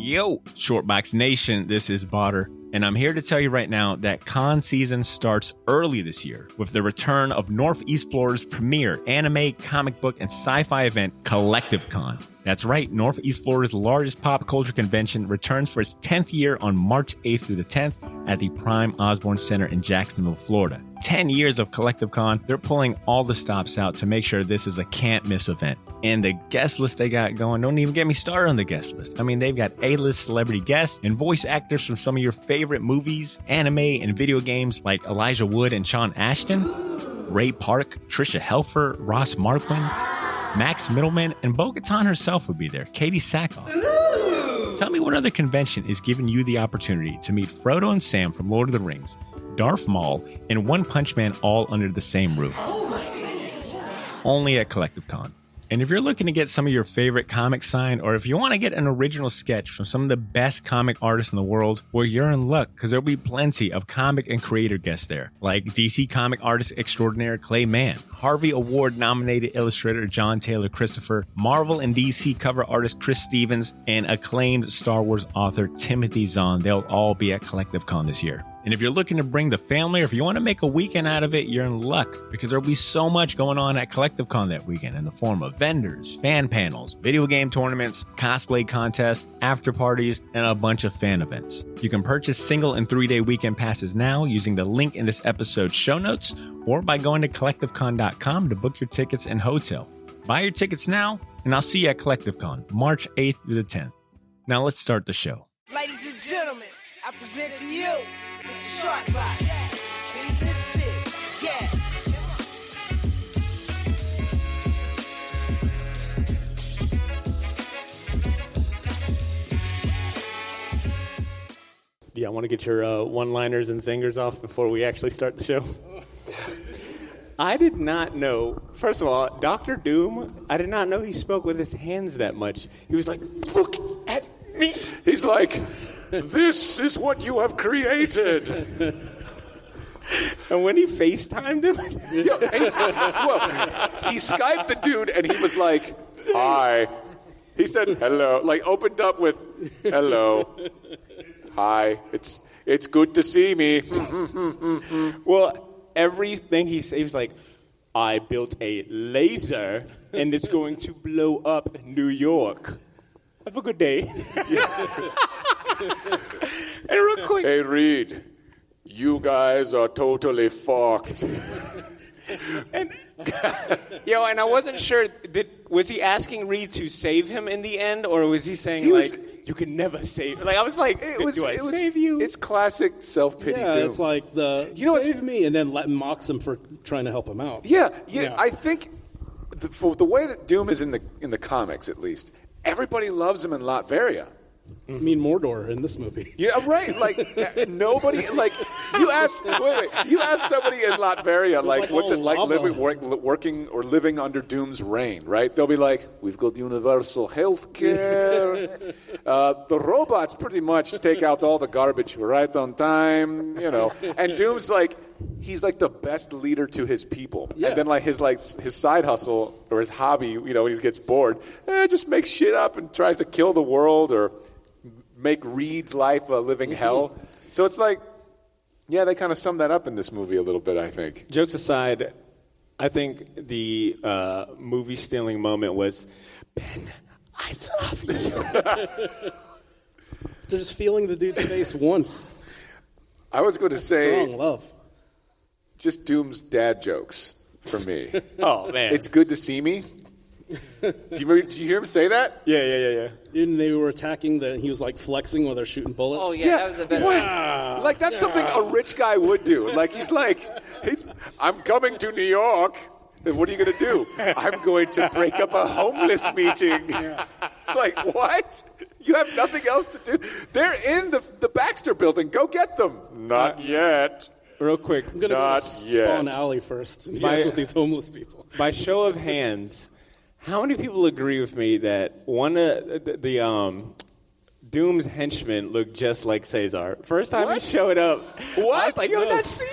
Yo, Shortbox Nation, this is Botter, and I'm here to tell you right now that con season starts early this year with the return of Northeast Florida's premier anime, comic book, and sci-fi event, Collective Con. That's right, Northeast Florida's largest pop culture convention returns for its 10th year on March 8th through the 10th at the Prime Osborne Center in Jacksonville, Florida. 10 years of Collective Con, they're pulling all the stops out to make sure this is a can't-miss event. And the guest list they got going, don't even get me started on the guest list. I mean, they've got A-list celebrity guests and voice actors from some of your favorite movies, anime, and video games like Elijah Wood and Sean Ashton, Ray Park, Trisha Helfer, Ross Marquand, Max Middleman, and Bo-Katan herself will be there, Katie Sackhoff. Tell me what other convention is giving you the opportunity to meet Frodo and Sam from Lord of the Rings, Darth Maul, and One Punch Man all under the same roof. Only at Collective Con. And if you're looking to get some of your favorite comics signed, or if you want to get an original sketch from some of the best comic artists in the world, well, you're in luck, because there'll be plenty of comic and creator guests there, like DC comic artist extraordinaire Clay Mann, Harvey Award-nominated illustrator John Taylor Christopher, Marvel and DC cover artist Chris Stevens, and acclaimed Star Wars author Timothy Zahn. They'll all be at Collective Con this year. And if you're looking to bring the family, or if you want to make a weekend out of it, you're in luck, because there'll be so much going on at Collective Con that weekend in the form of vendors, fan panels, video game tournaments, cosplay contests, after parties, and a bunch of fan events. You can purchase single and 3-day weekend passes now using the link in this episode's show notes, or by going to collectivecon.com to book your tickets and hotel. Buy your tickets now, and I'll see you at Collective Con, March 8th through the 10th. Now let's start the show. Ladies and gentlemen, I present to you Shortbox Season 6. Yeah. Do y'all want to get your one-liners and zingers off before we actually start the show? I did not know. First of all, Dr. Doom, I did not know he spoke with his hands that much. He was like, look at me. He's like, this is what you have created. And when he FaceTimed him, he Skyped the dude and he was like, hi. He said hello, like opened up with hello, hi. It's good to see me. Well, everything he said, he was like, I built a laser and it's going to blow up New York. Have a good day. And real quick. Hey, Reed, you guys are totally fucked. And I wasn't sure, was he asking Reed to save him in the end, or was he saying, you can never save? Like, I was like, save you? It's classic self-pity Doom. It's like save me, and then mocks him for trying to help him out. Yeah. I think the way that Doom is in the comics, at least, everybody loves him in Latveria. I mean, Mordor in this movie. Yeah, right. Like nobody. Like you ask. You ask somebody in Latveria, like what's it like working or living under Doom's reign? Right? They'll be like, we've got universal health care. The robots pretty much take out all the garbage right on time. And Doom's like, he's like the best leader to his people. Yeah. And then his side hustle or his hobby, when he gets bored, just makes shit up and tries to kill the world or make Reed's life a living hell. So it's like, they kind of sum that up in this movie a little bit, I think. Jokes aside, I think the movie stealing moment was, Ben, I love you. Just feeling the dude's face once. I was going to say, strong love. Just Doom's dad jokes for me. Oh, man. It's good to see me. Did you hear him say that? Yeah. And they were attacking he was like flexing while they're shooting bullets. Oh, yeah. That was the best. What? Like, that's something a rich guy would do. Like, I'm coming to New York. And what are you going to do? I'm going to break up a homeless meeting. Like, what? You have nothing else to do? They're in the Baxter building. Go get them. Not yet. Real quick. I'm going to go to Spawn Alley first and mess with these homeless people. By show of hands, how many people agree with me that one of the Doom's henchmen looked just like Caesar? First time he showed up. What? I was like, that scene?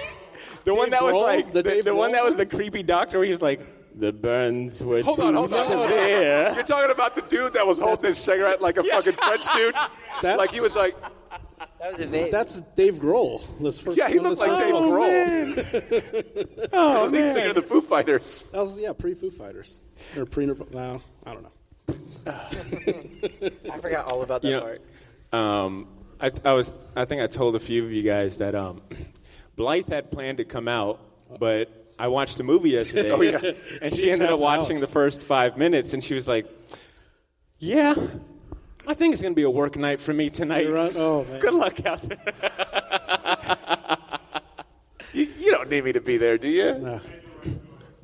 The one that was like the one that was the creepy doctor where he was like, The burns were Hold too on. severe. You're talking about the dude that was holding his cigarette like a fucking French dude? That's- Like he was like, That was a vape. That's Dave Grohl. yeah, he looked like Dave Grohl. Oh, Lead singer of the Foo Fighters. That was pre-Foo Fighters or no, I don't know. I forgot all about that You know, part. I think I told a few of you guys that Blythe had planned to come out, but I watched a movie yesterday, Oh, yeah. and she ended up tapped watching out. the first 5 minutes, and she was like, "Yeah, I think it's going to be a work night for me tonight. You're right. Oh, man. Good luck out there." You don't need me to be there, do you? No.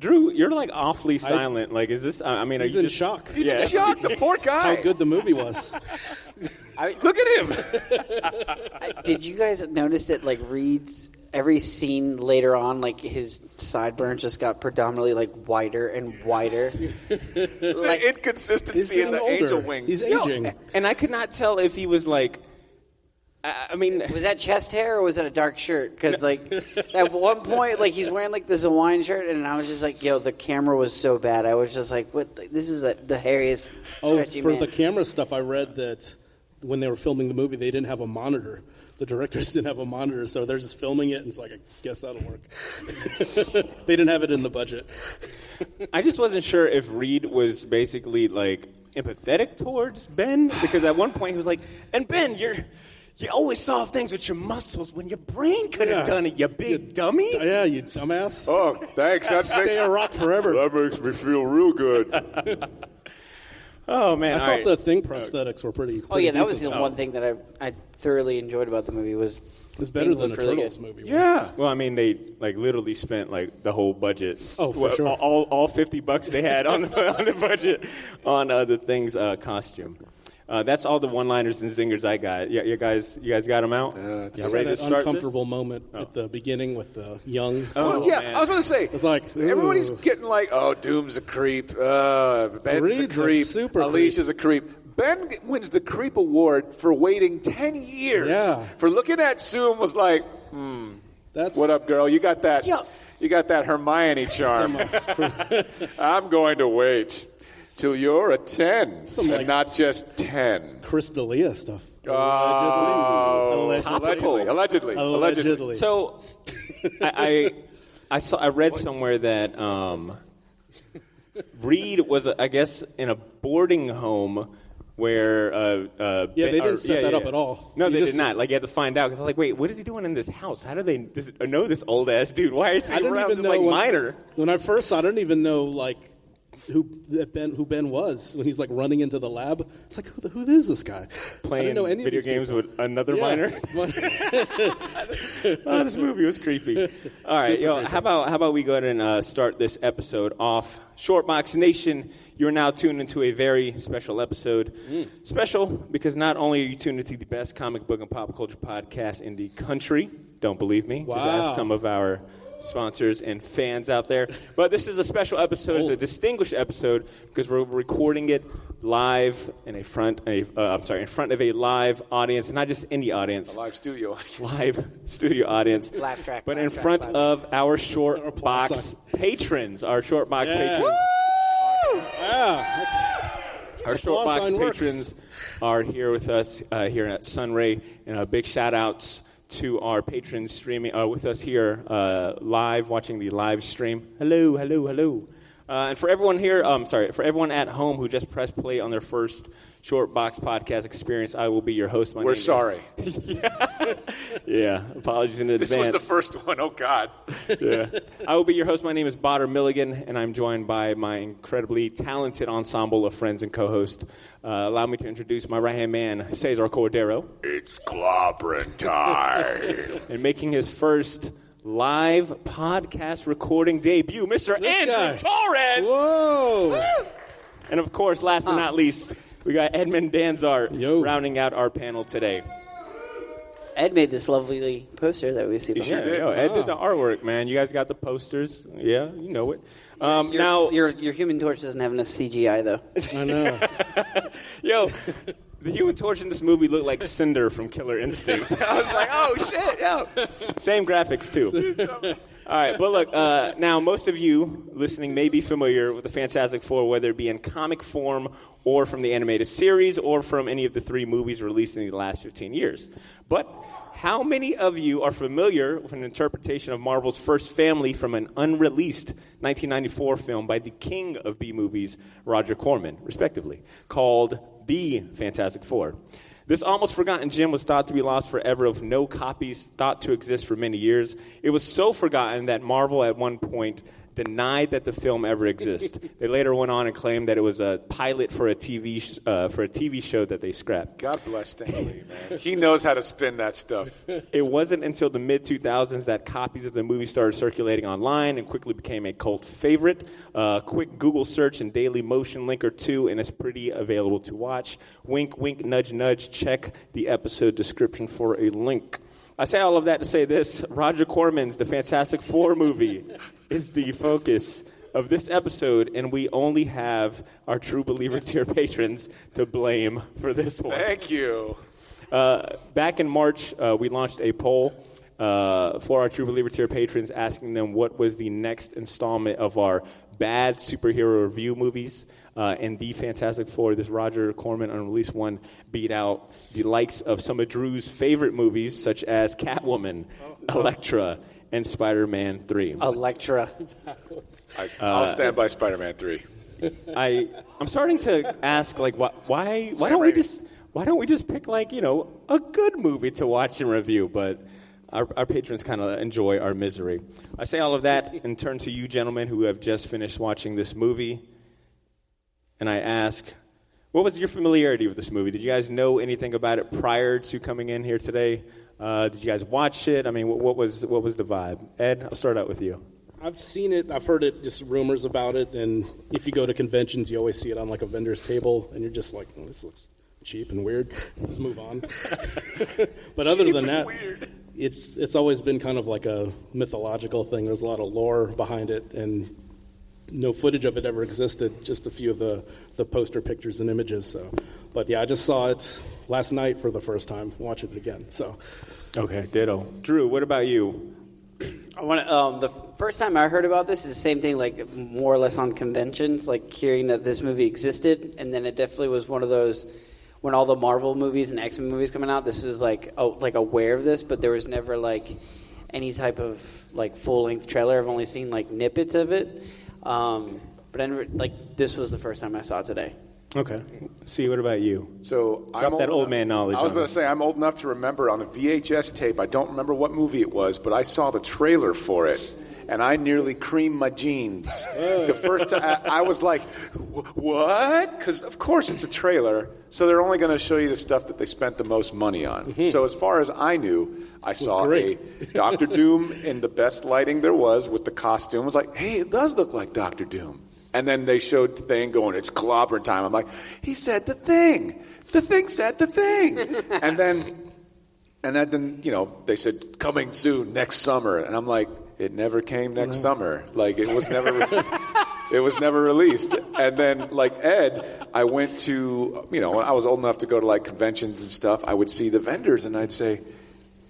Drew, you're like awfully silent. Like, is this? I mean, are He's you in just, shock. Yeah. Shock, the poor guy. How good the movie was. Look at him. Did you guys notice that, like, Reed's every scene later on, like, his sideburns just got predominantly, like, whiter and whiter? The He's inconsistency in getting the older. angel wings. He's No, aging. and I could not tell if he was like. I mean, Was that chest hair or was that a dark shirt? Because, like, at one point, like, he's wearing, like, this Hawaiian shirt, and I was just like, yo, the camera was so bad. I was just like, what? This is the hairiest, stretchy For man. the camera stuff, I read that when they were filming the movie, they didn't have a monitor. The directors didn't have a monitor, so they're just filming it, and it's like, I guess that'll work. They didn't have it in the budget. I just wasn't sure if Reed was basically like empathetic towards Ben, because at one point he was like, "And Ben, you always solve things with your muscles when your brain could have Yeah. done it, you big dummy." Yeah, you dumbass. Oh, thanks. Stay a rock forever. That makes me feel real good. Oh man, I all thought right. the thing prosthetics were pretty. Oh, yeah, that was decent. the one thing that I thoroughly enjoyed about the movie was It's better than a looked really Turtles good. movie. Yeah. Well, I mean, they like literally spent like the whole budget. Oh, for sure. All $50 they had on the budget on the thing's costume. That's all the one-liners and zingers I got. Yeah, you guys got them out. it's- You It's ready to that start this? uncomfortable moment at the beginning with the young. Well, yeah, man. I was going to say, It's like, everybody's ooh. getting like, oh, Doom's a creep, Ben's Reed's a a creep, super Alicia's a creep. Ben wins the creep award for waiting 10 years. Yeah. For looking at Sue and was like, That's what up, girl? You got that. Yeah. You got that Hermione charm. I'm going to wait till you're a 10 Some, and like- not just 10. Chris D'Elia stuff. Oh, Allegedly. Allegedly. So, I read somewhere that Reed was, I guess, in a boarding home where. Yeah, they didn't set that up at all. No, You they just- did not. Like, you had to find out because I was like, wait, what is he doing in this house? How do they know this old ass dude? Why is he I didn't around even this know like when, minor? When I first saw it, I didn't even know like who Ben was when he's like running into the lab. It's like who is this guy? I Playing didn't know any video of these games people. with another Yeah. minor. Oh, this movie was creepy. All right, yo, how about we go ahead and start this episode off? Shortbox Nation, you are now tuned into a very special episode. Special because not only are you tuned into the best comic book and pop culture podcast in the country, don't believe me, just Wow. ask some of our sponsors and fans out there. But this is a special episode. It's a distinguished episode because we're recording it live in front of a live audience, and not just indie audience, Live studio. live studio audience, Laugh track, but laugh in track, front laugh of our Our short applause box sign. patrons, our short box Yeah. patrons. Yeah, Our applause short box sign works. patrons are here with us here at Sunray, and big shout outs to our patrons streaming with us here live, watching the live stream. Hello, hello, hello. And for everyone here, for everyone at home who just pressed play on their first Short Box podcast experience, I will be your host. My We're name is- sorry. Yeah, apologies in advance. This was the first one. Oh, God. Yeah. I will be your host. My name is Botter Milligan, and I'm joined by my incredibly talented ensemble of friends and co-hosts. Allow me to introduce my right-hand man, Cesar Cordero, It's clobbering time. and making his first live podcast recording debut, Mr. This Andrew guy. Torres. Whoa! And of course, last but not least, we got Edmund Danzart Yo. rounding out our panel today. Ed made this lovely poster that we see behind sure us. did. Yo, Ed did the artwork, man. You guys got the posters. Yeah, you know it. Now, Your Human Torch doesn't have enough CGI though. I know. yo, The Human Torch in this movie looked like Cinder from Killer Instinct. I was like, oh, shit, yo. Same graphics, too. All right, but look, now most of you listening may be familiar with the Fantastic Four, whether it be in comic form or from the animated series or from any of the 3 movies released in the last 15 years. But how many of you are familiar with an interpretation of Marvel's first family from an unreleased 1994 film by the king of B-movies, Roger Corman, respectively, called The Fantastic Four? This almost forgotten gem was thought to be lost forever, with no copies thought to exist for many years. It was so forgotten that Marvel at one point denied that the film ever existed. They later went on and claimed that it was a pilot for a TV show that they scrapped. God bless Stan Lee, man. He knows how to spin that stuff. It wasn't until the mid-2000s that copies of the movie started circulating online and quickly became a cult favorite. Quick Google search and Daily Motion link or two, and it's pretty available to watch. Wink, wink, nudge, nudge. Check the episode description for a link. I say all of that to say this. Roger Corman's The Fantastic Four movie is the focus of this episode, and we only have our True Believer tier patrons to blame for this one. Thank you. Back in March, we launched a poll for our True Believer tier patrons, asking them what was the next installment of our bad superhero review movies. And The Fantastic Four, this Roger Corman unreleased one, beat out the likes of some of Drew's favorite movies, such as Catwoman, Elektra, and Spider-Man 3. Elektra. I'll stand by Spider-Man 3. I'm starting to ask, like, why don't we just pick, like, a good movie to watch and review? But our patrons kind of enjoy our misery. I say all of that and turn to you gentlemen who have just finished watching this movie. And I ask, what was your familiarity with this movie? Did you guys know anything about it prior to coming in here today? Did you guys watch it? I mean, what was the vibe? Ed, I'll start out with you. I've seen it. I've heard it, just rumors about it. And if you go to conventions, you always see it on like a vendor's table, and you're just like, oh, this looks cheap and weird. Let's move on. But other than that, it's always been kind of like a mythological thing. There's a lot of lore behind it, and no footage of it ever existed, just a few of the poster pictures and images. So, but yeah, I just saw it last night for the first time, watch it again. So, okay, ditto. Drew, what about you? The first time I heard about this is the same thing, like more or less on conventions, like hearing that this movie existed, and then it definitely was one of those, when all the Marvel movies and X-Men movies coming out, this was like aware of this, but there was never like any type of like full-length trailer. I've only seen like snippets of it. But I never, like, this was the first time I saw it today. Okay. See, what about you? So Drop that old man knowledge. I was going to say, I'm old enough to remember on a VHS tape, I don't remember what movie it was, but I saw the trailer for it, and I nearly creamed my jeans. The first time, I was like, what? Because, of course, it's a trailer, so they're only going to show you the stuff that they spent the most money on. Mm-hmm. So as far as I knew, I saw a Dr. Doom in the best lighting there was with the costume. I was like, hey, it does look like Dr. Doom. And then they showed the thing going, it's clobber time. I'm like, he said the thing. The thing said the thing. and then, they said, coming soon, next summer. And I'm like, it never came next summer. Like, it was never released. And then, like Ed, I went to, I was old enough to go to, like, conventions and stuff. I would see the vendors, and I'd say,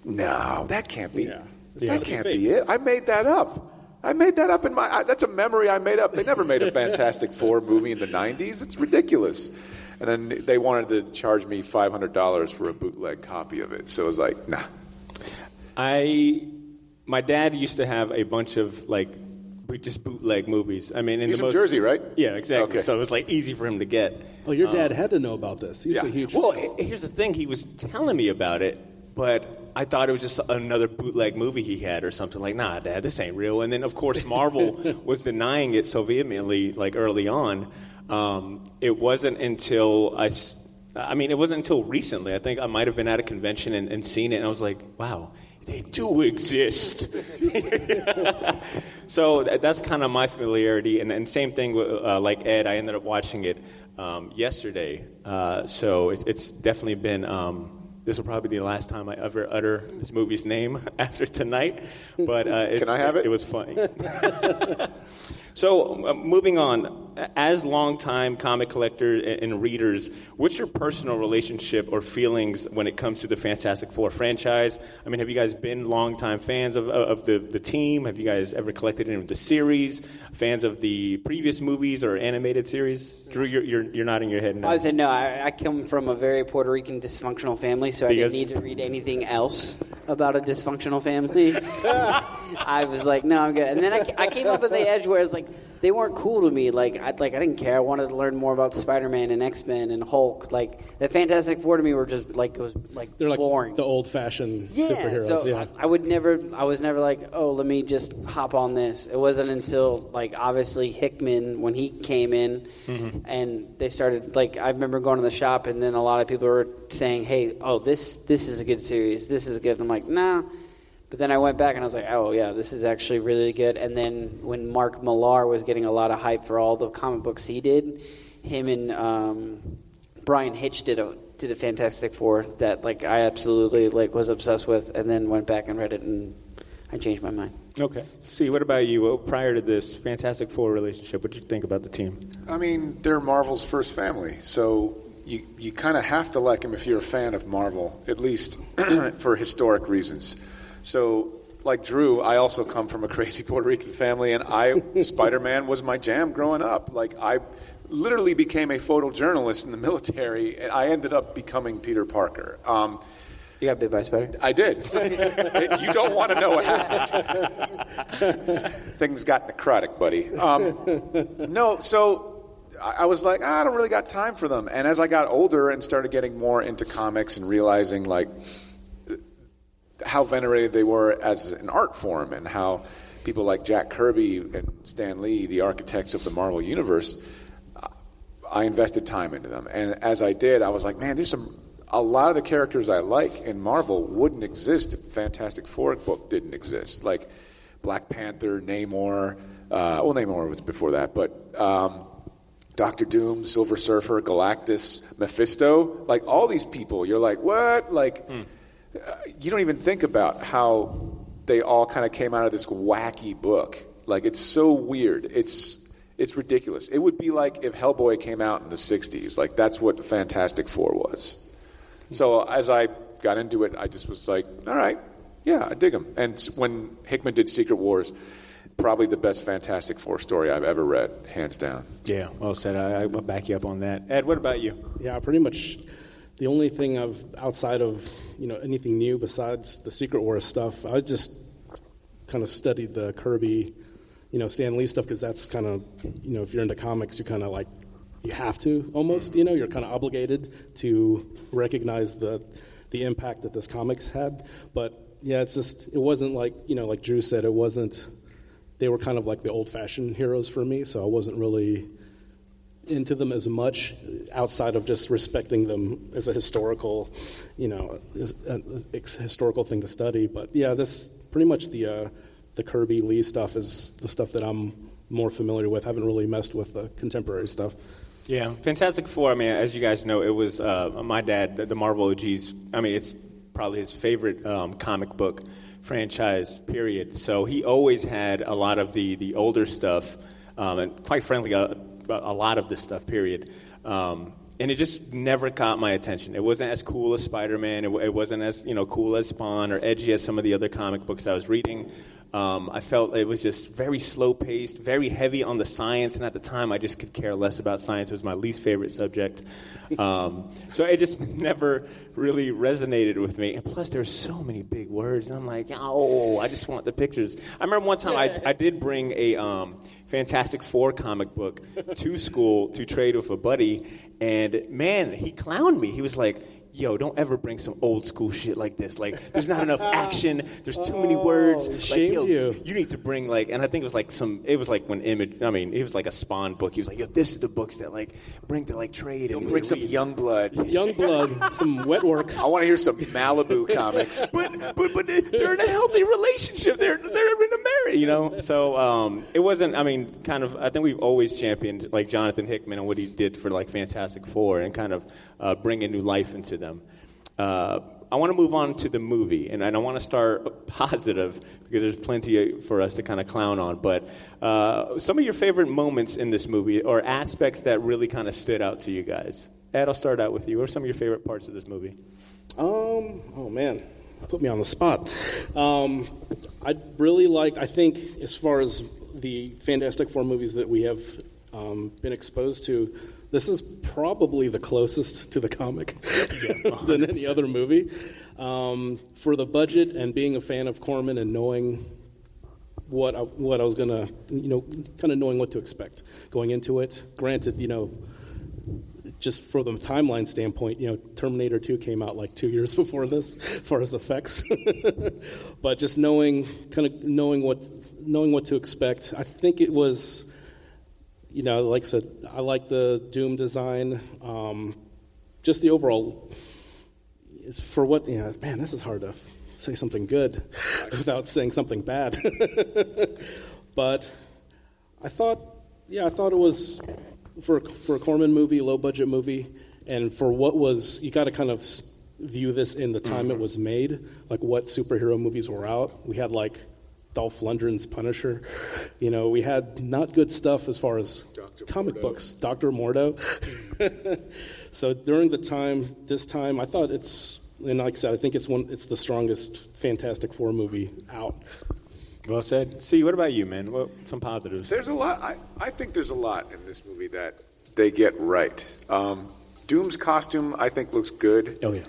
no, that can't be. Yeah. That can't be it. I made that up. In my. That's a memory I made up. They never made a Fantastic Four movie in the 90s. It's ridiculous. And then they wanted to charge me $500 for a bootleg copy of it. So I was like, nah. My dad used to have a bunch of, like, just bootleg movies. I mean, he's from Jersey, right? Yeah, exactly. Okay. So it was, like, easy for him to get. Oh, your dad had to know about this. He's a huge fan. Well, here's the thing. He was telling me about it, but I thought it was just another bootleg movie he had or something. Like, nah, Dad, this ain't real. And then, of course, Marvel was denying it so vehemently, like, early on. It wasn't until it wasn't until recently. I think I might have been at a convention and seen it, and I was like, wow, they do exist. So that's kind of my familiarity. And same thing with, like Ed, I ended up watching it yesterday. So it's definitely been... this will probably be the last time I ever utter this movie's name after tonight. But Can I have it? It was funny. So moving on, as longtime comic collectors and readers, what's your personal relationship or feelings when it comes to the Fantastic Four franchise? I mean, have you guys been longtime fans of the team? Have you guys ever collected any of the series? Fans of the previous movies or animated series? Drew, you're nodding your head. I said no. I come from a very Puerto Rican dysfunctional family, so I didn't need to read anything else about a dysfunctional family. I was like, no, I'm good. And then I came up at the edge where it's like they weren't cool to me. Like I didn't care. I wanted to learn more about Spider-Man and X-Men and Hulk. Like the Fantastic Four to me were just like they're like boring. The old-fashioned superheroes. So yeah. I was never like, oh, let me just hop on this. It wasn't until like obviously Hickman when he came in, and they started like I remember going to the shop and then a lot of people were saying, hey, oh this is a good series. This is good. And I'm like, nah. But then I went back and I was like, oh, yeah, this is actually really good. And then when Mark Millar was getting a lot of hype for all the comic books he did, him and Brian Hitch did a Fantastic Four that like I absolutely like was obsessed with, and then went back and read it and I changed my mind. Okay. See, what about you? Well, prior to this Fantastic Four relationship, what did you think about the team? I mean, they're Marvel's first family, so you kind of have to like them if you're a fan of Marvel, at least for historic reasons. So, like Drew, I also come from a crazy Puerto Rican family, and Spider-Man was my jam growing up. Like, I literally became a photojournalist in the military, and I ended up becoming Peter Parker. You got bit by a spider? I did. You don't want to know what happened. Things got necrotic, buddy. No, so I was like, I don't really got time for them. And as I got older and started getting more into comics and realizing, like, how venerated they were as an art form and how people like Jack Kirby and Stan Lee, the architects of the Marvel Universe, I invested time into them. And as I did, I was like, man, a lot of the characters I like in Marvel wouldn't exist if Fantastic Four book didn't exist. Like Black Panther, Namor, Namor was before that, but Doctor Doom, Silver Surfer, Galactus, Mephisto, like all these people, you're like, what? Like... you don't even think about how they all kind of came out of this wacky book. Like, it's so weird. It's ridiculous. It would be like if Hellboy came out in the 60s. Like, that's what Fantastic Four was. So as I got into it, I just was like, all right, yeah, I dig them. And when Hickman did Secret Wars, probably the best Fantastic Four story I've ever read, hands down. Yeah, well said. I'll back you up on that. Ed, what about you? Yeah, pretty much the only thing outside of anything new besides the Secret Wars stuff, I just kind of studied the Kirby, Stan Lee stuff, because that's kind of, if you're into comics, you kind of like, you have to almost, you're kind of obligated to recognize the impact that this comics had. But yeah, it wasn't like, like Drew said, they were kind of like the old-fashioned heroes for me, so I wasn't really into them as much outside of just respecting them as a historical, historical thing to study. But yeah, this pretty much the Kirby Lee stuff is the stuff that I'm more familiar with. I haven't really messed with the contemporary stuff. Yeah, Fantastic Four, I mean, as you guys know, it was my dad, the Marvel OGs, I mean, it's probably his favorite comic book franchise, period. So he always had a lot of the older stuff, and quite frankly, a lot of this stuff, period. And it just never caught my attention. It wasn't as cool as Spider-Man. It wasn't as cool as Spawn or edgy as some of the other comic books I was reading. I felt it was just very slow-paced, very heavy on the science, and at the time I just could care less about science. It was my least favorite subject. So it just never really resonated with me. And plus, there's so many big words, and I'm like, oh, I just want the pictures. I remember one time I did bring a Fantastic Four comic book to school to trade with a buddy, and man, he clowned me. He was like, yo, don't ever bring some old school shit like this. Like, there's not enough action. There's too many words. Shamed like, you. You need to bring, like, and I think it was like when it was like a Spawn book. He was like, yo, this is the books that, like, bring to, like, trade. Don't and bring some Youngblood. Youngblood, some Wet Works. I want to hear some Malibu comics. but they're in a healthy relationship. They're in a marriage, So it wasn't, I mean, kind of, I think we've always championed, like, Jonathan Hickman and what he did for, like, Fantastic Four and kind of bringing new life into them. I want to move on to the movie, and I want to start positive because there's plenty for us to kind of clown on. But some of your favorite moments in this movie or aspects that really kind of stood out to you guys. Ed, I'll start out with you. What are some of your favorite parts of this movie? Oh man, put me on the spot. I really liked. I think as far as the Fantastic Four movies that we have been exposed to, this is probably the closest to the comic than any other movie. For the budget and being a fan of Corman and knowing what I was gonna, kind of knowing what to expect going into it. Granted, just from the timeline standpoint, Terminator 2 came out like 2 years before this, as far as effects. But just knowing what to expect, I think it was, like I said, I like the Doom design. Just the overall, is for what, man, this is hard to say something good without saying something bad. But I thought it was, for a Corman movie, low budget movie, and for what was, you got to kind of view this in the time it was made, like what superhero movies were out. We had like Dolph Lundgren's Punisher, we had not good stuff as far as comic books. Dr. Mordo. So during this time, I thought and like I said, I think it's the strongest Fantastic Four movie out. Well said. See, what about you, man? Well, some positives. There's a lot. I think there's a lot in this movie that they get right. Doom's costume, I think, looks good. Oh, yeah.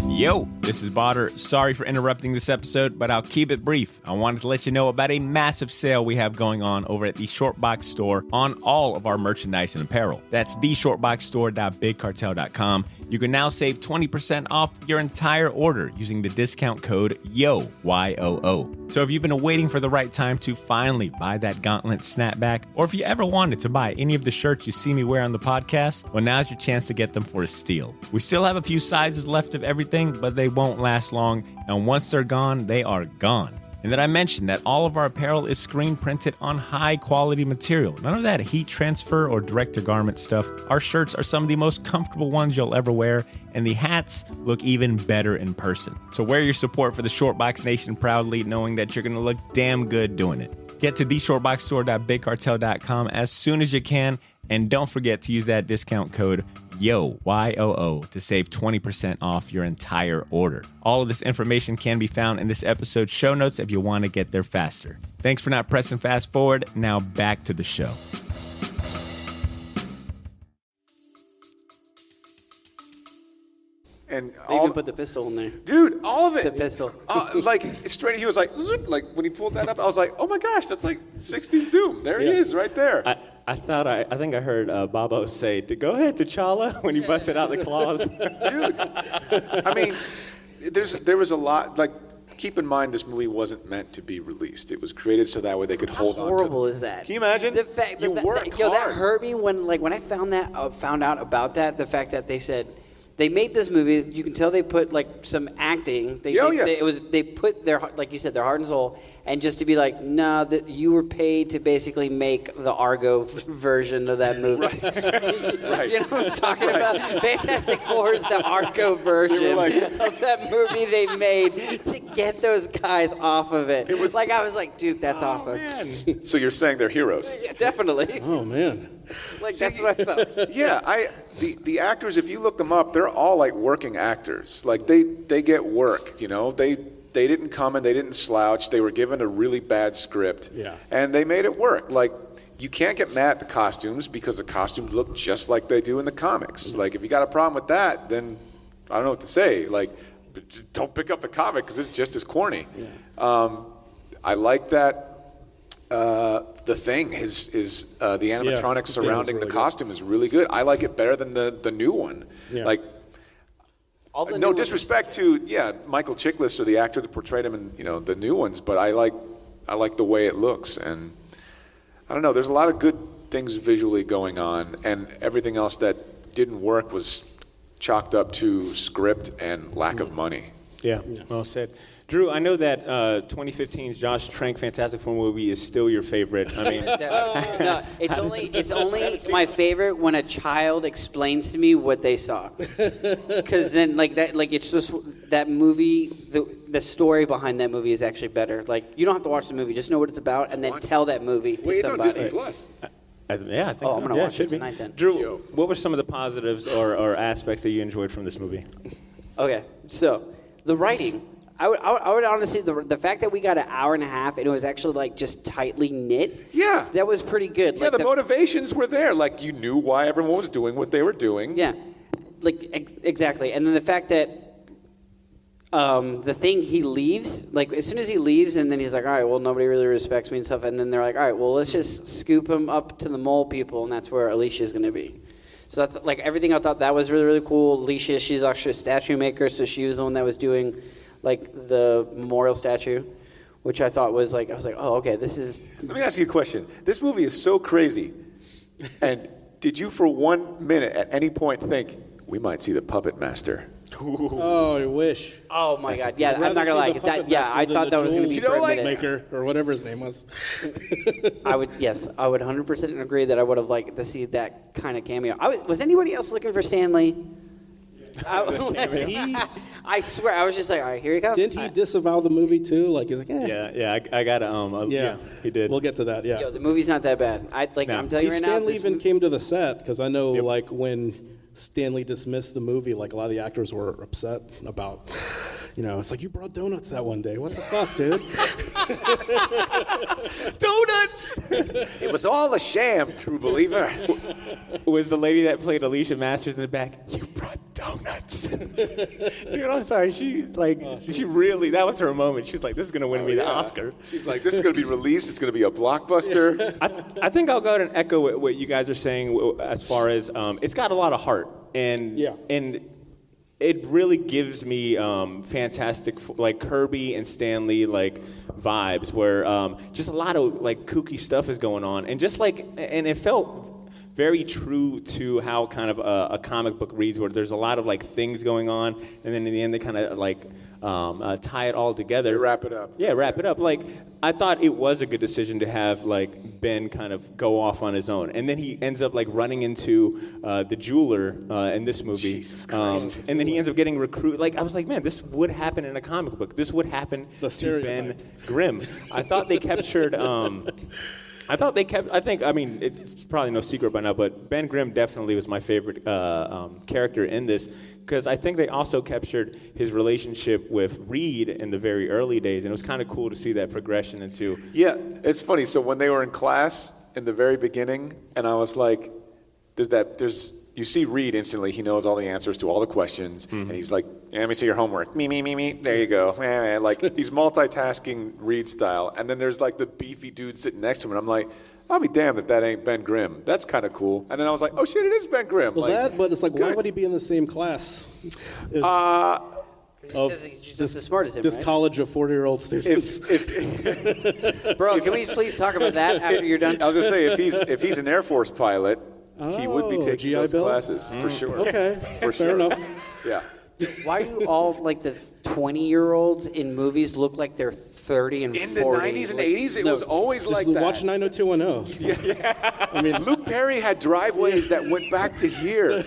Yo, this is Botter. Sorry for interrupting this episode, but I'll keep it brief. I wanted to let you know about a massive sale we have going on over at the Shortbox store on all of our merchandise and apparel. That's theshortboxstore.bigcartel.com. You can now save 20% off your entire order using the discount code YOO, Y-O-O. So if you've been waiting for the right time to finally buy that gauntlet snapback, or if you ever wanted to buy any of the shirts you see me wear on the podcast, well, now's your chance to get them for a steal. We still have a few sizes left of everything, but they won't last long, and once they're gone, they are gone. And then I mentioned that all of our apparel is screen printed on high quality material. None of that heat transfer or direct to garment stuff. Our shirts are some of the most comfortable ones you'll ever wear, and the hats look even better in person. So wear your support for the Shortbox Nation proudly, knowing that you're going to look damn good doing it. Get to theshortboxstore.bigcartel.com as soon as you can, and don't forget to use that discount code YOO, Y-O-O, to save 20% off your entire order. All of this information can be found in this episode's show notes if you want to get there faster. Thanks for not pressing fast forward. Now back to the show. And They even put the pistol in there. dude, all of it. The pistol. Like straight, he was like, zoop, like when he pulled that up, I was like, oh my gosh, that's like 60s Doom. There he is, right there. I think I heard Bobo say, "Go ahead, T'Challa," when he busted out the claws. Dude, I mean, there was a lot. Like, keep in mind, this movie wasn't meant to be released. It was created so that way they could hold on to. How horrible is that? Can you imagine? The fact You that, work that hard. hurt me when I found out about that. The fact that they said they made this movie. You can tell they put like some acting. They put their, like you said, their heart and soul, and just to be like, nah, that you were paid to basically make the Argo version of that movie. Right. You know what I'm talking about? Fantastic Four is the Argo version of that movie they made to get those guys off of it. It was like, I was like, dude, that's awesome. Man. So you're saying they're heroes? Yeah, definitely. Oh man. Like, that's what I felt. Yeah, the actors, if you look them up, they're all like working actors. Like they get work, They didn't come and they didn't slouch. They were given a really bad script. Yeah. And they made it work. Like, you can't get mad at the costumes because the costumes look just like they do in the comics. Like, if you got a problem with that, then I don't know what to say. Like, don't pick up the comic because it's just as corny. Yeah. I like that. The Thing is the animatronics surrounding the costume is really good. I like it better than the new one. Yeah. Like, no disrespect to Michael Chiklis or the actor that portrayed him in the new ones, but I like the way it looks, and I don't know. There's a lot of good things visually going on, and everything else that didn't work was chalked up to script and lack of money. Yeah, well said. Drew, I know that 2015's Josh Trank Fantastic Four movie is still your favorite. I mean, No, it's only my favorite when a child explains to me what they saw. Because then, it's just that movie. The story behind that movie is actually better. Like, you don't have to watch the movie; just know what it's about, and then tell that movie to Wait, it's on somebody. Disney Plus. I think so. I'm gonna watch it tonight then. Drew, what were some of the positives or aspects that you enjoyed from this movie? Okay, so the writing. I would honestly, the fact that we got an hour and a half and it was actually like just tightly knit. Yeah. That was pretty good. Yeah, the motivations were there. Like, you knew why everyone was doing what they were doing. Yeah, exactly. And then the fact that the thing he leaves, like as soon as he leaves, and then he's like, all right, well, nobody really respects me and stuff. And then they're like, all right, well, let's just scoop him up to the mole people, and that's where Alicia's going to be. So that's, like, everything I thought that was really, really cool. Alicia, she's actually a statue maker, so she was the one that was doing like the memorial statue, which I thought was like, I was like, oh, okay, this is. Let me ask you a question. This movie is so crazy. And did you for 1 minute at any point think, we might see the Puppet Master? Oh, I wish. Oh my God! Yeah, I'd I'm rather not gonna see lie. the Puppet Yeah, Master I than thought the that was gonna be. Jewel for a minute. Maker or whatever his name was. I would 100% agree that I would have liked to see that kind of cameo. Was anybody else looking for Stanley? I swear, I was just like, all right, here he comes. Didn't he disavow the movie too? Like he's like, Yeah, I got yeah, he did. We'll get to that. Yeah. Yo, the movie's not that bad. I'm telling you right now. Stanley even came to the set because I know like when Stanley dismissed the movie, like a lot of the actors were upset about, it's like, you brought donuts that one day. What the fuck, dude? Donuts! It was all a sham, true believer. Was the lady that played Alicia Masters in the back? You brought donuts. Dude, I'm sorry. She really, that was her moment. She was like, this is gonna win me the Oscar. She's like, this is going to be released. It's going to be a blockbuster. I think I'll go ahead and echo what you guys are saying as far as it's got a lot of heart and it really gives me fantastic like Kirby and Stanley like vibes where just a lot of like kooky stuff is going on and it felt very true to how kind of a comic book reads where there's a lot of like things going on and then in the end they kind of like tie it all together. They wrap it up. Yeah, wrap it up. Like, I thought it was a good decision to have, like, Ben kind of go off on his own. And then he ends up, like, running into the jeweler in this movie. Jesus Christ. And then he ends up getting recruited. Like, I was like, man, this would happen in a comic book. This would happen to Ben Grimm. I thought they captured... it's probably no secret by now, but Ben Grimm definitely was my favorite character in this because I think they also captured his relationship with Reed in the very early days, and it was kind of cool to see that progression into... Yeah, it's funny. So when they were in class in the very beginning, and I was like, you see Reed instantly, he knows all the answers to all the questions, and he's like, let me see your homework. Me. There you go. Like, he's multitasking Reed style. And then there's like the beefy dude sitting next to him, and I'm like, I'll be damned if that ain't Ben Grimm. That's kind of cool. And then I was like, oh shit, it is Ben Grimm. Well, but it's like, why would he be in the same class? He's just as smart as him, This right? college of 40-year-old students. Bro, can we please talk about that after you're done? I was gonna say if he's an Air Force pilot, he would be taking GI those Bill? classes for sure. Okay, For fair sure. enough. Yeah. Why do all like the 20-year-olds in movies look like they're 30 and 40? In the 90s and 80s, it was always like that. Watch 90210. I mean, Luke Perry had driveways that went back to here.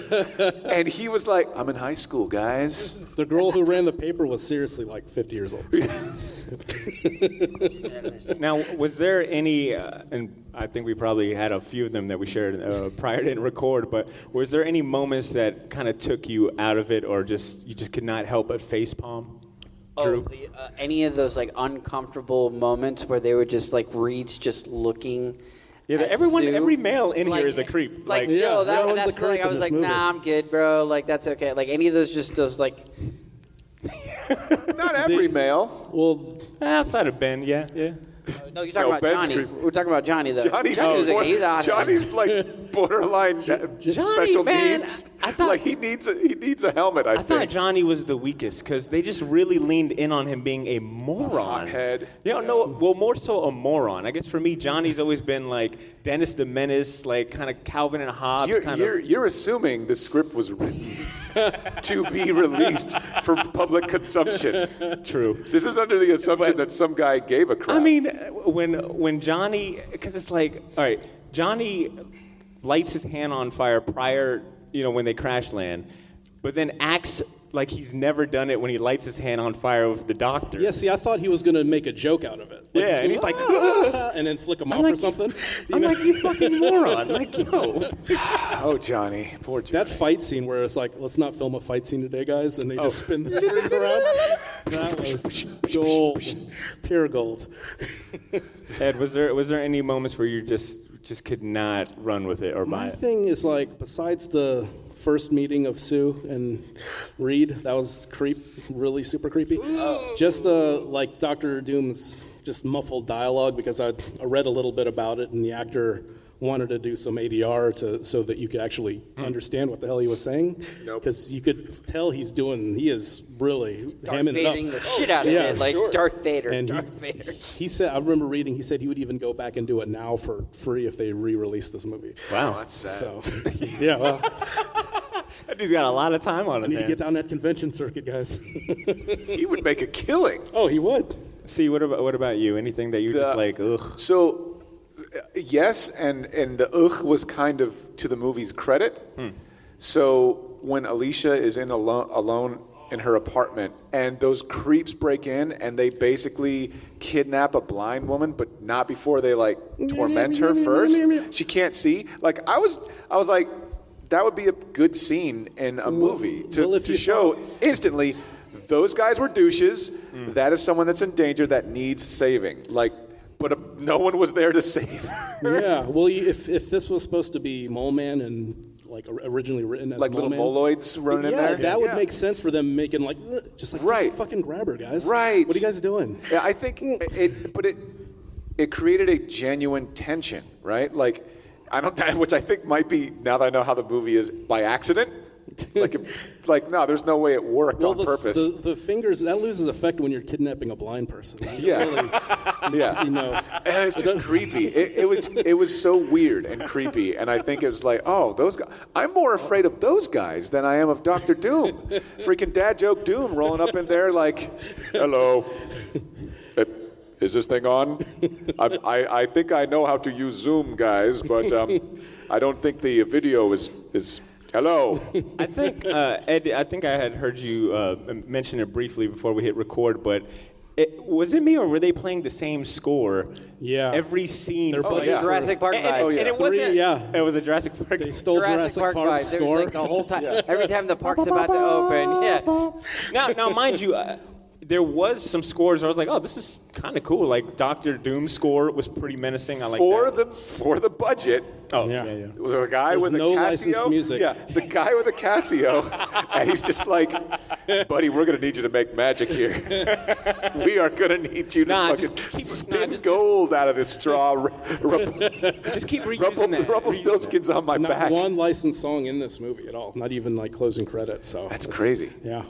And he was like, I'm in high school, guys. The girl who ran the paper was seriously like 50 years old. Now, was there any, and I think we probably had a few of them that we shared prior to record, but was there any moments that kind of took you out of it or you just could not help but facepalm? Drew? Any of those like uncomfortable moments where they were just like Reed's just looking. Yeah, at every Sue? male in here is a creep. Like, Yeah, yo, everyone's that's a creep like I in was this like, movie. nah, I'm good, bro. Like that's okay. Like any of those just those like. Not every male. Well, Outside of Ben, yeah. No, you're talking about Ben's Johnny. creepy. We're talking about Johnny, though. Johnny's he's Johnny's like borderline special man, needs. I thought- like he needs a helmet. I thought think. Johnny was the weakest because they just really leaned in on him being a moron. Hothead. Well, more so a moron. I guess for me, Johnny's always been like Dennis the Menace, like kind of Calvin and Hobbes. You're assuming the script was written to be released for public consumption. True. This is under the assumption that some guy gave a crap. I mean, when Johnny, because it's like, all right, Johnny lights his hand on fire prior, when they crash land, but then acts like he's never done it when he lights his hand on fire with the doctor. Yeah, see, I thought he was going to make a joke out of it. Yeah, and he's like, and then flick him off or something. I'm like, you fucking moron. Like, yo. oh, Johnny, poor Johnny. That fight scene where it's like, let's not film a fight scene today, guys, and they just spin the screen around. That was gold, pure gold. Ed, was there any moments where you just could not run with it or buy My it? thing is like, besides the first meeting of Sue and Reed, that was really super creepy. Just the Dr. Doom's just muffled dialogue, because I read a little bit about it, and the actor wanted to do some ADR so that you could actually understand what the hell he was saying. Because you could tell he is really hamming it up. Vading the shit out of it, like Darth Vader. And Vader. He said, I remember reading, he said he would even go back and do it now for free if they re-released this movie. Wow, that's sad. So, yeah, well, That dude's got a lot of time on I his need to hands. get down that convention circuit, guys. He would make a killing. Oh, he would. See, what about you? Anything that you're just like, ugh? So, yes, and the was kind of to the movie's credit. So when Alicia is alone in her apartment, and those creeps break in, and they basically kidnap a blind woman, but not before they torment her first. She can't see. I was like, that would be a good scene in a movie to show instantly. Those guys were douches. That is someone that's in danger that needs saving. But no one was there to save her. Yeah, well, if this was supposed to be Mole Man and originally written as Little Mole Man, moloids running in there. that would make sense for them making Right. just fucking grab her, guys. Right. What are you guys doing? Yeah, I think it created a genuine tension, right? Which I think might be, now that I know how the movie is, by accident. No, there's no way it worked on purpose. The fingers, that loses effect when you're kidnapping a blind person. Yeah. Yeah. And it's just creepy. It was so weird and creepy, and I think it was those guys. I'm more afraid of those guys than I am of Dr. Doom. Freaking dad joke Doom rolling up in there hello. Is this thing on? I think I know how to use Zoom, guys, but I don't think the video is. Hello. I think, Ed, I had heard you mention it briefly before we hit record, but was it me or were they playing the same score? Yeah. Every scene. They're playing playing Jurassic Park vibes. And it wasn't. Yeah. It was a Jurassic Park. They stole Jurassic Park vibes. score. There was the whole time. Every time the park's about to open. Yeah. Now, mind you, there was some scores where I was like, oh, this is kind of cool. Dr. Doom's score was pretty menacing. I like that. For the budget. Oh, Yeah. It was a guy There's with a no Casio. licensed music. Yeah, it's a guy with a Casio, and he's just like, buddy, we're going to need you to make magic here. We are going to need you to fucking spin gold out of this straw. Just keep reusing that. Rumpelstiltskin's on my Not back. one licensed song in this movie at all. Not even closing credits. So That's crazy. Yeah.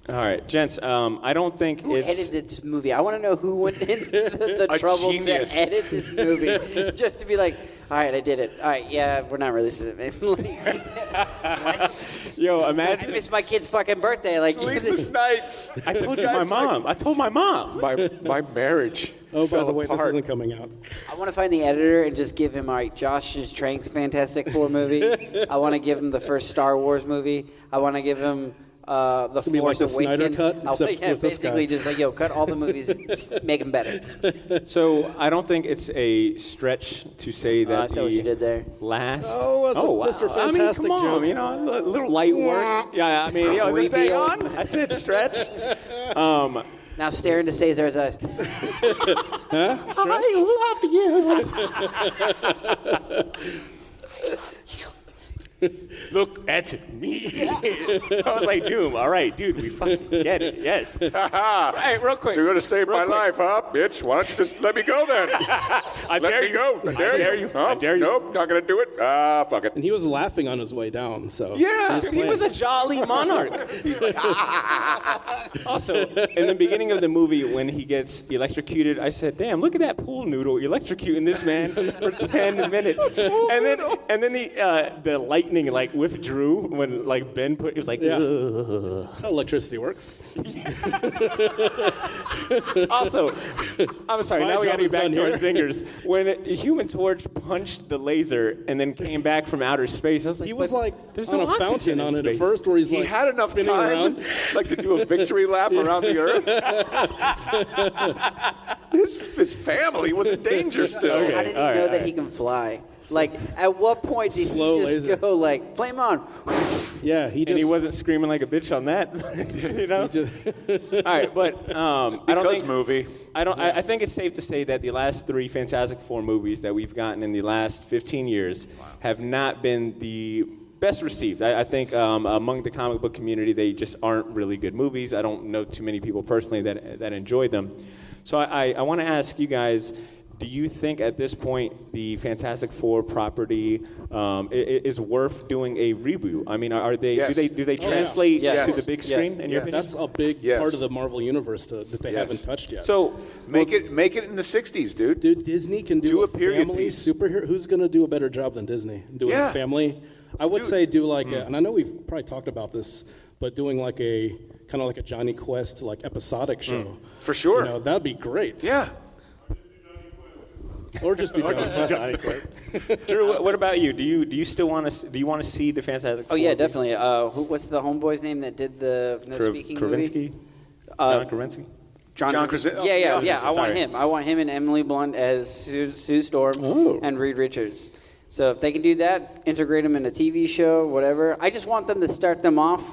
All right, gents, I don't think Who it's... edited this movie? I want to know who went into the A trouble genius. to edit this movie. Just to be like, all right, I did it. All right, yeah, we're not releasing it. What? Yo, I imagine... missed my kid's fucking birthday. Sleepless nights. I told my mom. I told my mom. My marriage. Oh, by fell the way, this apart. isn't coming out. I want to find the editor and just give him, all right, Josh's Trank's Fantastic Four movie. I want to give him the first Star Wars movie. I want to give him the It's gonna be Force like the Snyder Awakens. cut, I except yeah, with this basically guy. just cut all the movies, make them better. So I don't think it's a stretch to say that I see what you did there. last. Oh, that's a Mr. Fantastic I mean, come on, joke. a little light work. Yeah, I mean, is this thing Reveal. on? I said stretch. Now stare into Cesar's eyes. Look at me. I was like, Doom, all right, dude, we fucking get it. Yes. All right, real quick. So you're going to save my life, huh, bitch? Why don't you just let me go then? I Let dare me you. go. I dare you. Huh? I dare you. Nope, not going to do it. Ah, fuck it. And he was laughing on his way down. So Yeah. Dude, he was a jolly monarch. He's like, Also, in the beginning of the movie, when he gets electrocuted, I said, "Damn, look at that pool noodle electrocuting this man for 10 minutes." And then the lightning like withdrew when like Ben put. It was like, Yeah. "Ugh." that's how electricity works. Also, I'm sorry. My Now we got job to is get back done to our here. singers. When Human Torch punched the laser and then came back from outer space, I was like, He was "But like there's on no a oxygen fountain in on it space." at first, where he's He like had enough spinning time around. like to do a victory lap around the earth. His family was in danger still. Okay. How did he all right, know all that right. he can fly? Like, at what point did Slow he just laser. go like, flame on? Yeah, he just. And he wasn't screaming like a bitch on that, you know. All right, but I don't Because think movie. I think it's safe to say that the last 3 Fantastic Four movies that we've gotten in the last 15 years have not been the best received. I think among the comic book community, they just aren't really good movies. I don't know too many people personally that enjoyed them. So I want to ask you guys. Do you think at this point the Fantastic Four property is worth doing a reboot? I mean, are they? Yes. Do they yeah. translate Yes. to the big screen? Yes. In your opinion? That's a big Yes. part of the Marvel universe that they Yes. haven't touched yet. So Make it in the 60s, dude. Dude, Disney can do Do a a period family piece. superhero. Who's going to do a better job than Disney? Doing Yeah. a family. I would Dude. say do like, and I know we've probably talked about this, but doing like a kind of like a Johnny Quest like episodic show. For sure. You know, that'd be great. Yeah. Or just do Johnny Quest. Drew, what about you? Do you still want to? Do you want to see the Fantastic Four? Oh yeah, definitely. What's the homeboy's name that did the no speaking Krasinski? movie? John Krasinski? John Krasinski. Yeah. I want Sorry. him. I want him and Emily Blunt as Sue Storm and Reed Richards. So if they can do that, integrate them in a TV show, whatever. I just want them to start them off.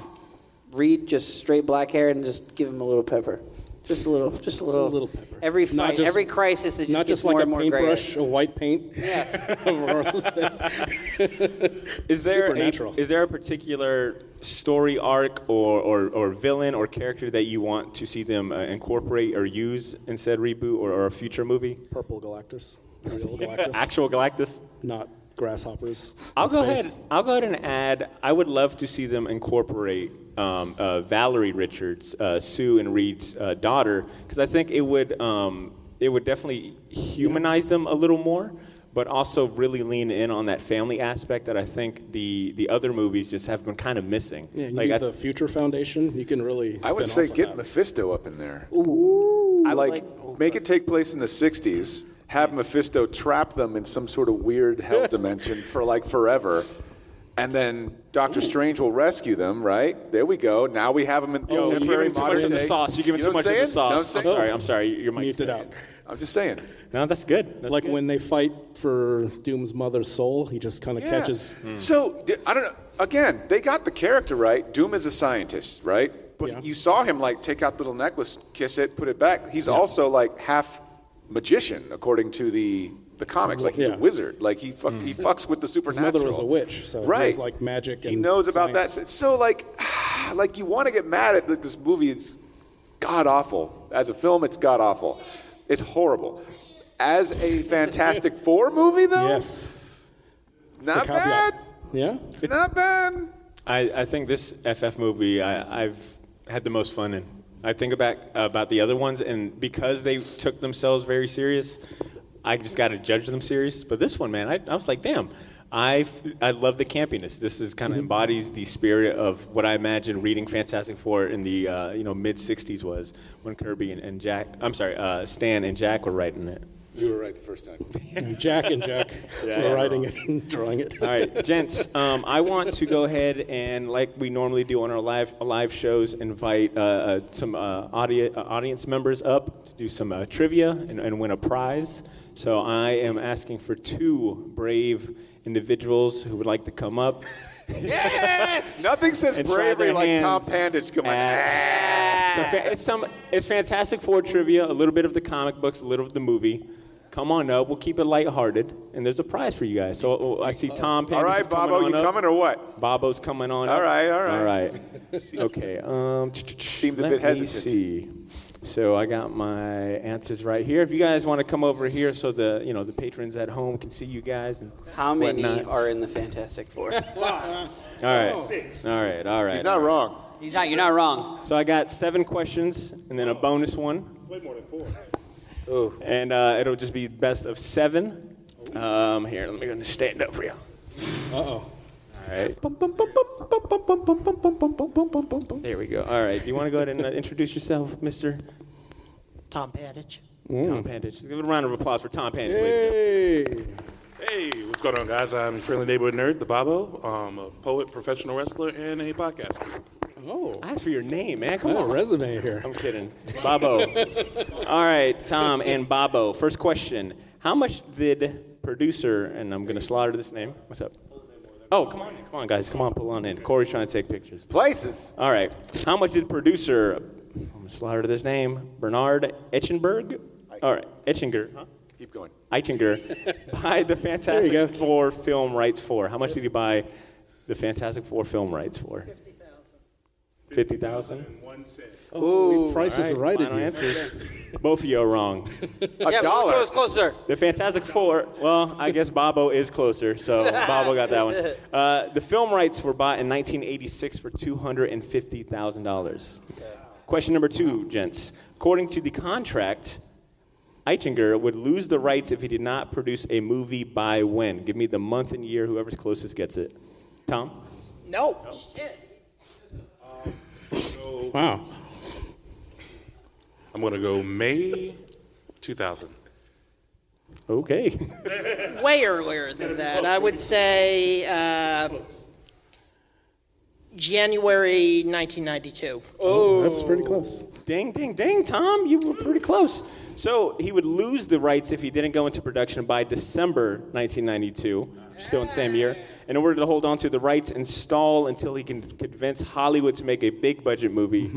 Reed just straight black hair and just give him a little pepper. Just a little pepper. Every Not fight, just- every crisis, it just Not gets just more like a and more gray. paintbrush, a white paint. Yeah. Is there Supernatural. is there a particular story arc or villain or character that you want to see them incorporate or use in said reboot or a future movie? Purple Galactus. Real Galactus. Actual Galactus? Not grasshoppers. I'll in go space. ahead. I'll go ahead and add. I would love to see them incorporate Valerie Richards, Sue and Reed's daughter, because I think it would definitely humanize them a little more, but also really lean in on that family aspect that I think the other movies just have been kind of missing. Yeah, you Like, do the Future Foundation. You can really. I would spin say off of get that. Mephisto up in there. I Like, make it take place in the 60s. Have Mephisto trap them in some sort of weird hell dimension for like forever. And then Doctor Strange will rescue them, right? There we go. Now we have them in you're contemporary giving too much modern of the day. sauce. You're giving You too know what much of the I'm saying? sauce. No, I'm sorry. Your mic's Mute it out. I'm just saying. No, that's good. That's Like good. when they fight for Doom's mother's soul, he just kind of Yeah. catches. So, I don't know. Again, they got the character right. Doom is a scientist, right? But Yeah. you saw him like take out the little necklace, kiss it, put it back. He's also like half magician, according to the comics. Like he's Yeah. a wizard. Like he fucks with the His supernatural. mother was a witch, so Right. he has like magic. He and knows about that. science. It's so like you want to get mad at this movie. It's god awful. As a film, it's god awful. It's horrible. As a Fantastic Four movie, though, Yes. not the caveat. bad. Yeah. It's not bad. I think this FF movie I've had the most fun in. I think about the other ones, and because they took themselves very serious, I just got to judge them serious. But this one, man, I was like, damn, I love the campiness. This is kind of embodies the spirit of what I imagine reading Fantastic Four in the mid '60s was when Kirby and Stan and Jack were writing it. You were right the first time. Jack and Jack were writing it and drawing it. All right, gents, I want to go ahead and, like we normally do on our live shows, invite some audience members up to do some trivia and win a prize. So I am asking for 2 brave individuals who would like to come up. Yes! Nothing says And try bravery their like hands Tom Pandage coming. So it's Fantastic Four trivia, a little bit of the comic books, a little of the movie. come on up. We'll keep it lighthearted, and there's a prize for you guys. So I see Tom Pandis. All right, is coming Bobo, on you up. coming or what? Bobo's coming on All up. right, all right. All right. Okay. Seemed a Let bit me hesitant. see. So I got my answers right here. If you guys want to come over here, so the patrons at home can see you guys and How many whatnot. are in the Fantastic Four? All right. He's not wrong. You're not wrong. So I got 7 questions and then a bonus one. Way more than 4. Ooh. And it'll just be best of 7. Here, let me go stand up for you. Uh-oh. All right. There we go. All right. Do you want to go ahead and introduce yourself, Mr. Tom Pandich. Tom Pandich? Give it a round of applause for Tom Pandich. ladies and gentlemen. Hey. Hey, what's going on, guys? I'm your friendly neighborhood nerd, the Bobo. I'm a poet, professional wrestler, and a podcaster. Oh. Ask for your name, man. Come Got a on. resume here. I'm kidding. Bobo. All right, Tom and Bobo. First question. How much did producer, and I'm going to slaughter this name. What's up? Oh, come on, guys. Come on, pull on in. Corey's trying to take pictures. Places. All right. How much did producer, I'm going to slaughter this name, Bernard Etchenberg? All right, Etchinger. Huh? Keep going. Eichinger buy the Fantastic Four film rights for? How much did he buy the Fantastic Four film rights for? $50,000? Ooh, price is right at Final you. answers. Both of you are wrong. Yeah, but which one was closer? The Fantastic Four, well, I guess Bobo is closer, so Bobo got that one. The film rights were bought in 1986 for $250,000. Question number 2, gents. According to the contract, Eichinger would lose the rights if he did not produce a movie by when? Give me the month and year, whoever's closest gets it. Tom? No. Shit. Wow. I'm going to go May 2000. Okay. Way earlier than that. I would say January 1992. Oh, that's pretty close. Ding, ding, ding, Tom, you were pretty close. So he would lose the rights if he didn't go into production by December 1992, still in the same year. In order to hold on to the rights and stall until he can convince Hollywood to make a big budget movie,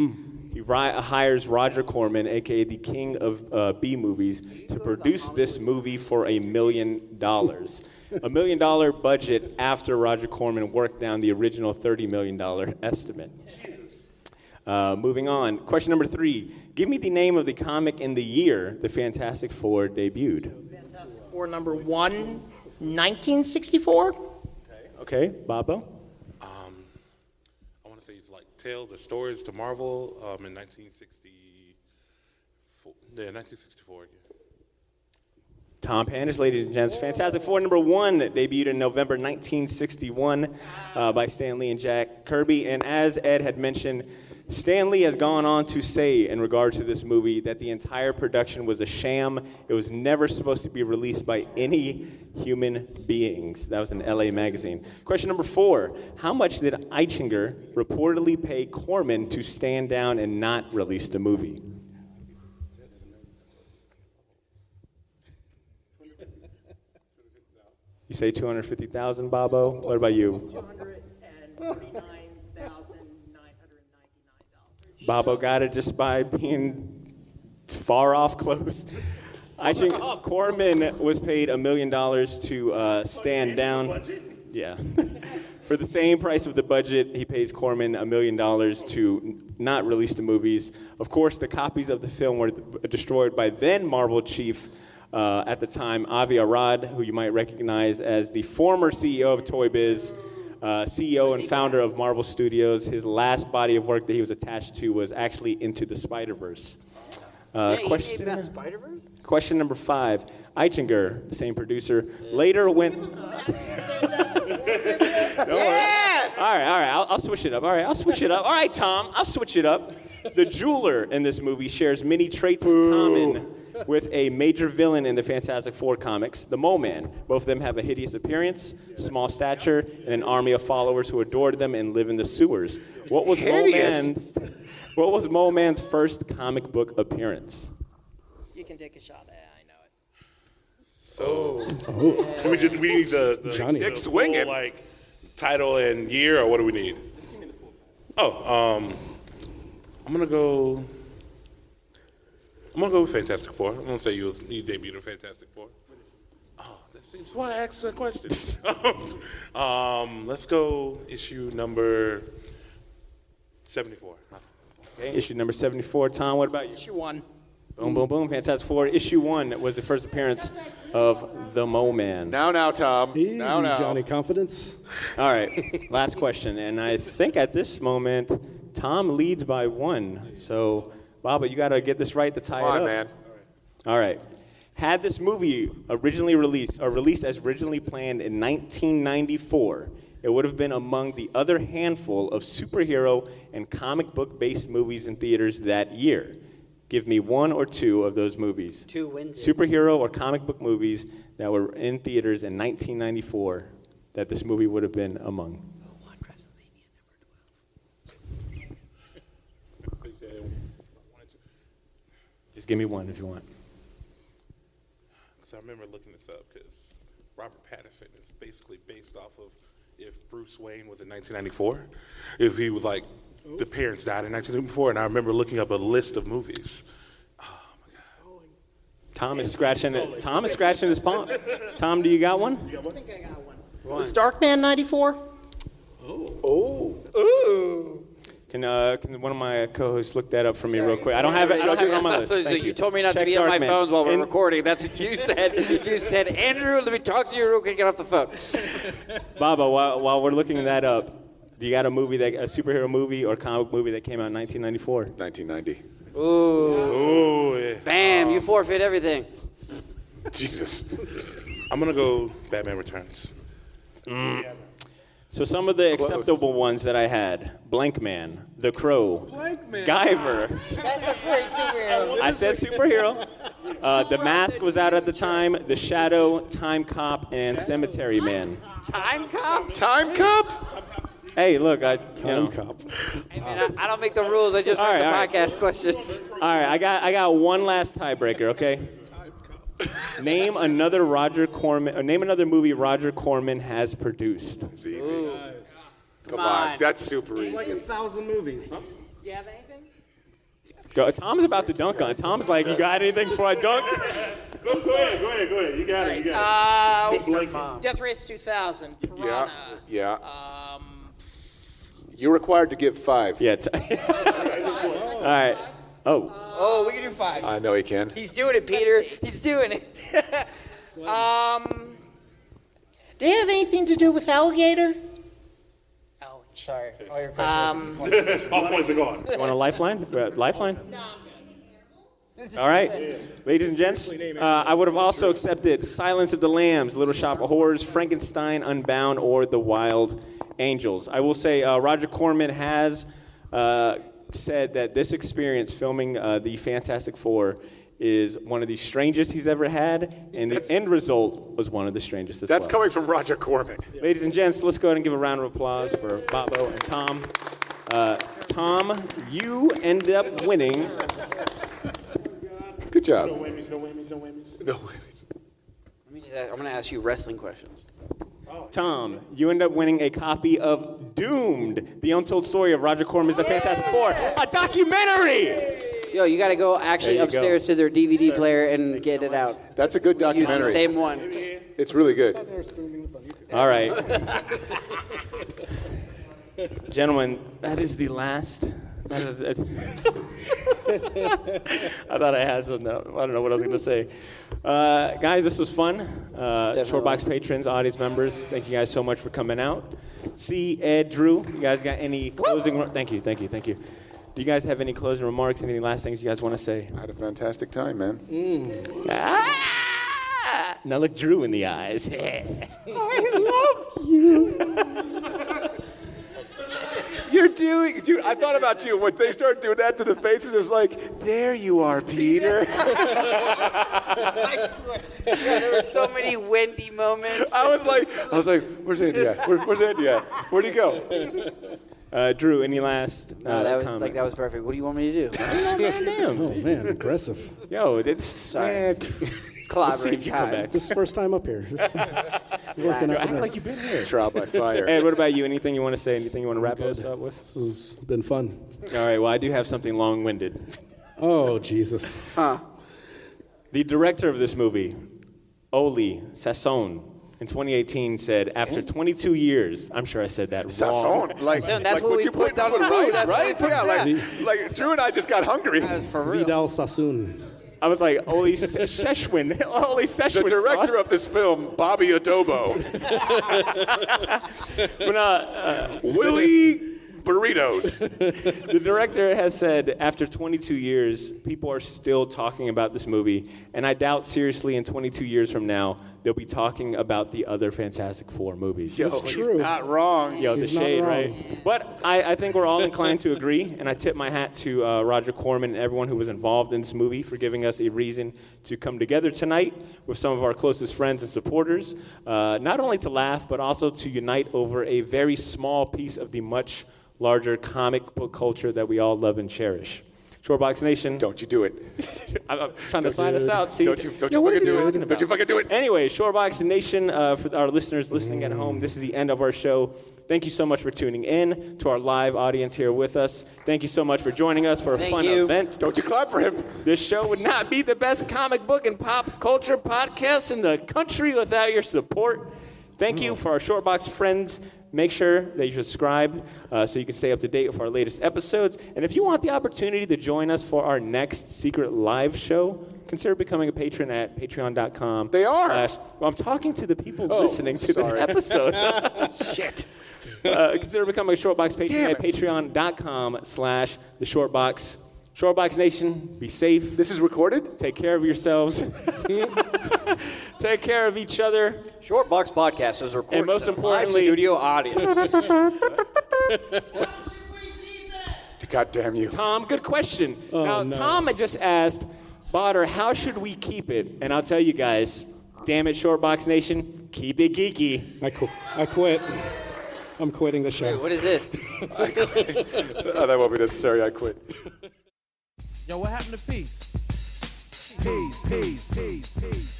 he hires Roger Corman, aka the king of B movies, to produce this movie for $1 million. $1 million budget after Roger Corman worked down the original $30 million estimate. Moving on. Question number 3. Give me the name of the comic in the year the Fantastic Four debuted. Fantastic Four number 1, 1964. Okay, Bobo? I want to say it's like Tales or Stories to Marvel in 1964. Yeah, 1964. Yeah. Tom Pandis, ladies and gents. Fantastic Four number 1 debuted in November 1961 by Stan Lee and Jack Kirby. And as Ed had mentioned, Stan Lee has gone on to say in regard to this movie that the entire production was a sham. It was never supposed to be released by any human beings. That was in LA Magazine. Question number 4. How much did Eichinger reportedly pay Corman to stand down and not release the movie? You say $250,000, Bobo? What about you? $249,999. Bobo got it just by being far off close. I think Corman was paid $1 million to stand down. Yeah. For the same price of the budget, he pays Corman $1 million to not release the movies. Of course, the copies of the film were destroyed by then Marvel chief at the time, Avi Arad, who you might recognize as the former CEO of Toy Biz, CEO and founder of Marvel Studios. His last body of work that he was attached to was actually Into the Spider-Verse. Question number 5. Eichinger, the same producer, later went... Don't worry. All right, I'll switch it up. All right, Tom, I'll switch it up. The jeweler in this movie shares many traits in common with a major villain in the Fantastic Four comics, the Mole Man. Both of them have a hideous appearance, small stature, and an army of followers who adore them and live in the sewers. What was Mole Man's first comic book appearance? You can take a shot at it. I know it. So, we need the Dick full, swinging. like, title and year, or what do we need? I'm going to go I'm going to go with Fantastic Four. I'm going to say you debuted in Fantastic Four. Oh, that's why I asked that question. Let's go issue number 74. Okay, issue number 74. Tom, what about you? Issue 1. Boom, boom, boom. Fantastic Four. Issue 1 was the first appearance of the Mo Man. Now, Tom. Easy, now. Johnny Confidence. All right, last question. And I think at this moment, Tom leads by 1. So, Baba, you got to get this right to tie Come it on, up. man. All right. Had this movie originally released as originally planned in 1994, it would have been among the other handful of superhero and comic book-based movies in theaters that year. Give me 1 or 2 of those movies. 2 wins. Superhero or comic book movies that were in theaters in 1994 that this movie would have been among. Just give me 1 if you want. So I remember looking this up because Robert Pattinson is basically based off of if Bruce Wayne was in 1994, if he was like, the parents died in 1994, and I remember looking up a list of movies. Oh my God. Tom is scratching his palm. Tom, do you got one? I think I got one. Was Darkman 94? Can one of my co-hosts look that up for me real quick? I don't have it on my list. So Thank you told me not Check to be on my Darkman. phones while we're In- recording. That's what you said. You said, Andrew, let me talk to you real quick. Get off the phone. Baba, while we're looking that up, do you got a superhero movie or comic movie that came out in 1994? 1990. Oh, yeah. Bam, you forfeit everything. Jesus. I'm going to go Batman Returns. So some of the acceptable ones that I had: Blank Man, The Crow, Guyver. That's a great superhero. I said superhero. The Mask was out at the time. The Shadow, Time Cop, and Cemetery Man. Time Cop? Time Cop? Hey, look, Time Cop. I don't make the rules. I just All read right, the all right. podcast questions. All right, I got one last tiebreaker. Okay. Name another movie Roger Corman has produced. It's easy. Come on. on. That's super easy. 1,000 movies. Do you have anything? Go, Tom's about to dunk on it. Tom's like, you got anything before I dunk? Go ahead. You got it. Mr. Mom. Death Race 2000. Yeah. Piranha. Yeah. You're required to give 5. Yeah. All right. Oh. Oh, we can do 5. I know he can. He's doing it, Peter. He's doing it. Do you have anything to do with Alligator? Oh, sorry. All your questions. All points are gone. You want a lifeline? Lifeline? All right. Ladies and gents, I would have also accepted Silence of the Lambs, Little Shop of Horrors, Frankenstein Unbound, or The Wild Angels. I will say Roger Corman has said that this experience filming the Fantastic Four is one of the strangest he's ever had, and the end result was one of the strangest as That's well. coming from Roger Corman. Ladies and gents, let's go ahead and give a round of applause for Bobo and Tom. Tom, you end up winning. Good job. No whammies. No whammies. I'm going to ask you wrestling questions. Tom, you end up winning a copy of Doomed, the untold story of Roger Corman's The Fantastic Four, a documentary! Yo, you got to go actually There you upstairs go. to their DVD player and get it out. That's a good Use the documentary. same one. It's really good. All right. Gentlemen, that is the last. I thought I had something. I don't know what I was going to say. Guys, this was fun. Shortbox patrons, audience members, thank you guys so much for coming out. See, Ed, Drew, you guys got any closing? Thank you. Do you guys have any closing remarks? Any last things you guys want to say? I had a fantastic time, man. Now look Drew in the eyes. I love you. You're doing, dude, I thought about you. When they started doing that to the faces, it was like, there you are, Peter. I swear. There were so many Wendy moments. I was like, where's Andy at? Where's Andy at? Where'd he go? Drew, any last No, that was comments? that was perfect. What do you want me to do? Oh, man, aggressive. Yo, it's Sorry. We'll see Clobbering if you come time. back. This is first time up here. This is working out Act the like best. you've been here. Trial by fire. Ed, what about you? Anything you want to say? Anything you want to wrap Good. us up with? This has been fun. All right. Well, I do have something long-winded. Oh, Jesus. The director of this movie, Oli Sassoon, in 2018 said, after 22 years, I'm sure I said that wrong. Sasson, like, So that's like what we you put down put on the food. right, That's what we right? put Yeah, like Drew and I just got hungry. That's for real. Vidal Sassoon. I was like, Oli Szechuan. Oli Szechuan. The director sauce. of this film, Bobby Adobo. Willie Burritos. The director has said, after 22 years, people are still talking about this movie, and I doubt seriously in 22 years from now, they'll be talking about the other Fantastic Four movies. Yo, It's he's true. not wrong. Yo, the He's not shade, wrong. right? But I think we're all inclined to agree, and I tip my hat to Roger Corman and everyone who was involved in this movie for giving us a reason to come together tonight with some of our closest friends and supporters, not only to laugh, but also to unite over a very small piece of the much larger comic book culture that we all love and cherish. Shortbox Nation. Don't you do it. I'm trying to slide us out. See? Don't you Yo, what fucking is he do talking it. about? Don't you fucking do it. Anyway, Shortbox Nation, for our listeners listening at home, this is the end of our show. Thank you so much for tuning in to our live audience here with us. Thank you so much for joining us for a Thank fun you. event. Don't you clap for him. This show would not be the best comic book and pop culture podcast in the country without your support. Thank you for our Shortbox friends. Make sure that you subscribe so you can stay up to date with our latest episodes. And if you want the opportunity to join us for our next secret live show, consider becoming a patron at patreon.com. They are. Well, I'm talking to the people listening to this sorry. episode. Shit. Consider becoming a Shortbox patron Damn at it. patreon.com/the Shortbox. Shortbox Nation, be safe. This is recorded? Take care of yourselves. Take care of each other. Shortbox Podcast is recorded And most in a live importantly- studio audience. God damn you. Tom, good question. no. Tom had just asked, Botter, how should we keep it? And I'll tell you guys, damn it, Shortbox Nation, keep it geeky. I quit. I'm quitting the show. What is this? Oh, that won't be necessary. I quit. Yo, what happened to peace? Peace, peace, peace, peace.